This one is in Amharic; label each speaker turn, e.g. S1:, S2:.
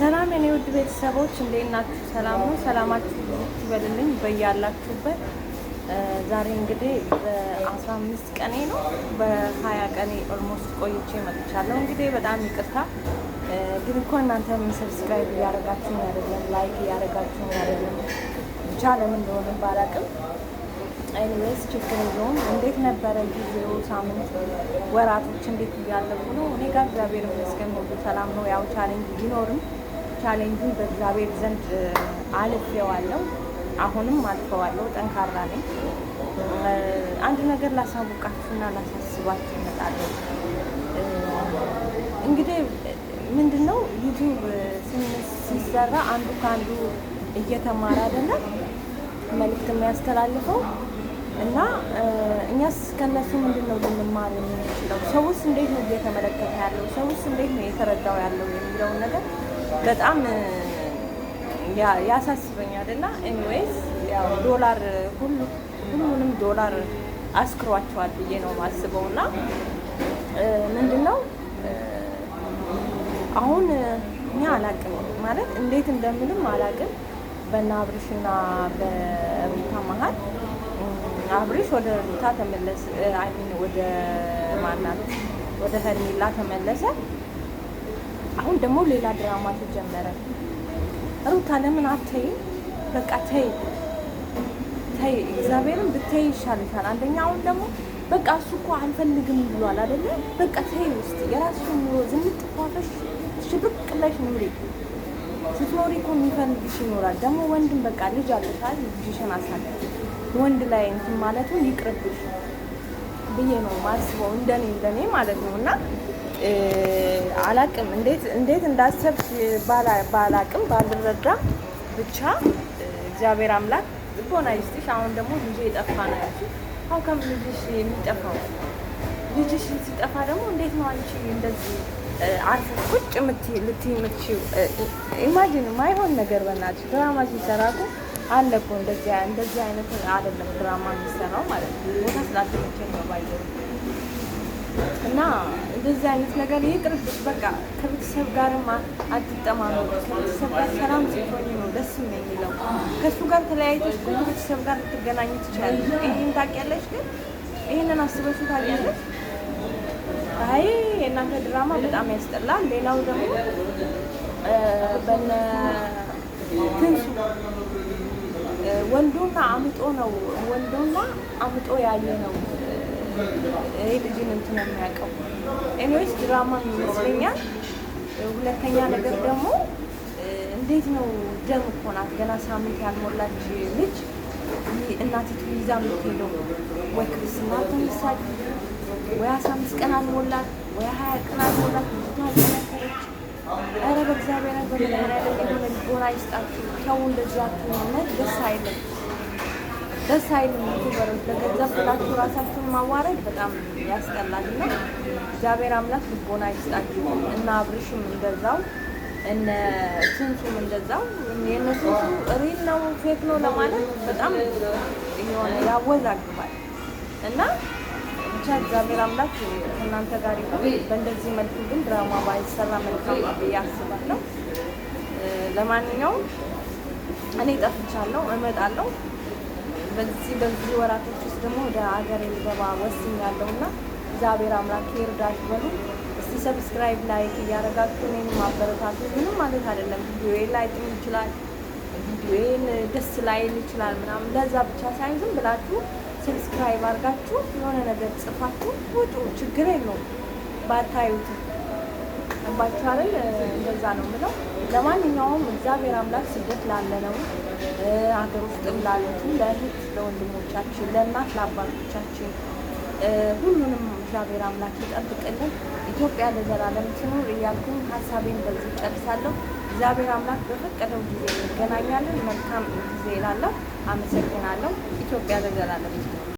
S1: ሰላም የኔ ውድ ቤተሰቦች እንዴት ናችሁ? ሰላም ነው? ሰላማችሁ ይበልልኝ በያላችሁበት። ዛሬ እንግዲህ በ15 ቀኔ ነው በ20 ቀኔ ኦልሞስት ቆይቼ መጥቻለሁ። እንግዲህ በጣም ይቅርታ ግን እኮ እናንተ ምን ሰብስክራይብ እያደረጋችሁ አይደለም፣ ላይክ እያደረጋችሁ አይደለም። ብቻ ለምን እንደሆነ ባላቅም ኤኒዌይስ ችግር የለውም። እንዴት ነበረ ጊዜው? ሳምንት ወራቶች እንዴት እያለፉ ነው? እኔ ጋር እግዚአብሔር ይመስገን ሁሉ ሰላም ነው። ያው ቻሌንጅ ቢኖርም ቻሌንጁን በእግዚአብሔር ዘንድ አልፌዋለሁ። አሁንም አልፈዋለሁ። ጠንካራ ነኝ። አንድ ነገር ላሳውቃችሁና ላሳስባችሁ እመጣለሁ። እንግዲህ ምንድነው ዩቲዩብ ሲሰራ አንዱ ከአንዱ እየተማረ አይደለም መልዕክት የሚያስተላልፈው እና እኛስ ከነሱ ምንድነው ልንማር የምንችለው? ሰውስ እንዴት ነው እየተመለከተ ያለው? ሰውስ እንዴት ነው የተረዳው ያለው የሚለውን ነገር በጣም ያሳስበኛል አይደለ? ኤኒዌይስ ያው ዶላር ሁሉንም ዶላር አስክሯቸዋል ብዬ ነው የማስበው። እና ምንድነው አሁን እኛ አላቅም ማለት እንዴት እንደምንም አላቅም። በእነ አብርሽና በሩታ መሀል አብርሽ ወደ ሩታ ተመለሰ፣ ወደ ማናት ወደ ሄርሜላ ተመለሰ። አሁን ደግሞ ሌላ ድራማ ተጀመረ። ሩታ ለምን አትይ? በቃ ተይ፣ እግዚአብሔርን ብትይ ይሻልሻል። አንደኛ አሁን ደግሞ በቃ እሱ እኮ አልፈልግም ብሏል አይደለ? በቃ ተይ ውስጥ የራስሽን ኑሮ ዝንጥ ፏፈሽ ሽብቅ ብለሽ ኑሪ። ስትኖሪ እኮ የሚፈልግሽ ይኖራል። ደግሞ ወንድም በቃ ልጅ አለሻል፣ ልጅሽን አሳደግ። ወንድ ላይ እንትን ማለቱ ይቅርብሽ ብዬ ነው ማስበው፣ እንደኔ ማለት ነው። እና አላቅም እንዴት እንዳሰብሽ ባላቅም ባልረዳ ብቻ እግዚአብሔር አምላክ ልቦና ይስጥሽ። አሁን ደግሞ ልጅ የጠፋ ነው ያልሽው። አሁን ከም ልጅሽ የሚጠፋው ልጅሽ ሲጠፋ ደግሞ እንዴት ነው አንቺ እንደዚህ አርፈሽ ቁጭ ልትይ የምትችይው? ኢማጂን ማይሆን ነገር በእናትሽ ድራማ ሲሰራ እኮ አለ እኮ እንደዚህ አይነት አይደለም ድራማ የሚሰራው ማለት ነው። ቦታ ስላልተመቸኝ ነው ባየው እና እንደዚህ አይነት ነገር ይቅርብሽ። በቃ ከቤተሰብ ጋርም አትጠማመዱ። ከቤተሰብ ጋር ሰላም ስትሆኚ ነው ደስ የሚለው። ከእሱ ጋር ተለያይተሽ ከቤተሰብ ጋር ልትገናኝ ትችላለሽ። ይህን ታውቂያለሽ፣ ግን ይህንን አስበሽ ታውቂያለሽ? አይ የእናንተ ድራማ በጣም ያስጠላል። ሌላው ደግሞ በነ ትንሱ ወንዶና አምጦ ያየ ነው ይሄ ልጅን እንትን የሚያውቀው። ኤኒዌይስ ድራማ ይመስለኛል። ሁለተኛ ነገር ደግሞ እንዴት ነው ደም እኮ ናት፣ ገና ሳምንት ያልሞላች ልጅ እናቲቱ ይዛ የምትሄደው ወይ ክርስትና ትንሳች ወይ 15 ቀን አልሞላት ወይ 20 ቀን አልሞላት ልጅቷ። ኧረ በእግዚአብሔር በመድኃኒዓለም ልቦና ይስጣችሁ። ተው እንደዚህ አትሆኑ። ደስ አይልም። ዩቱበሮች ለገንዘብ ብላችሁ ራሳችሁን ማዋረድ በጣም ያስጠላል። እና እግዚአብሔር አምላክ ልቦና ይስጣችሁ። እና አብርሽም እንደዛው እነ ትንሱም እንደዛው። የእነሱ ሪል ነው ፌክ ነው ለማለት በጣም የሆነ ያወዛግባል። እና ብቻ እግዚአብሔር አምላክ ከእናንተ ጋር ይሁን። በእንደዚህ መልኩ ግን ድራማ ባይሰራ መልካም ብዬ አስባለሁ። ለማንኛውም እኔ ጠፍቻለሁ፣ እመጣለሁ። በዚህ ወራቶች ውስጥ ደግሞ ወደ ሀገሬ ልገባ ወስኛለሁ እና እግዚአብሔር አምላክ ይርዳሽ በሉ። እስቲ ሰብስክራይብ ላይክ እያደረጋችሁ እኔን ማበረታቱ። ምንም ማለት አይደለም። ቪዲዮዬን ላይጥም ይችላል፣ ቪዲዮዬን ደስ ላይል ይችላል ምናምን። ለዛ ብቻ ሳይሆን ዝም ብላችሁ ሰብስክራይብ አድርጋችሁ የሆነ ነገር ጽፋችሁ ውጡ። ችግር የለውም ባታዩትም እንባችሁ አይደል? እንደዛ ነው የምለው። ለማንኛውም እግዚአብሔር አምላክ ስደት ላለነው ሀገር ውስጥም ላሉት ለእህት ለወንድሞቻችን፣ ለእናት ለአባቶቻችን ሁሉንም እግዚአብሔር አምላክ ይጠብቅልን። ኢትዮጵያ ለዘላለም ትኑር እያልኩኝ ሀሳቤን በዚህ ጨርሳለሁ። እግዚአብሔር አምላክ በፈቀደው ጊዜ እንገናኛለን። መልካም ጊዜ እላለሁ። አመሰግናለሁ። ኢትዮጵያ ለዘላለም ትኑር።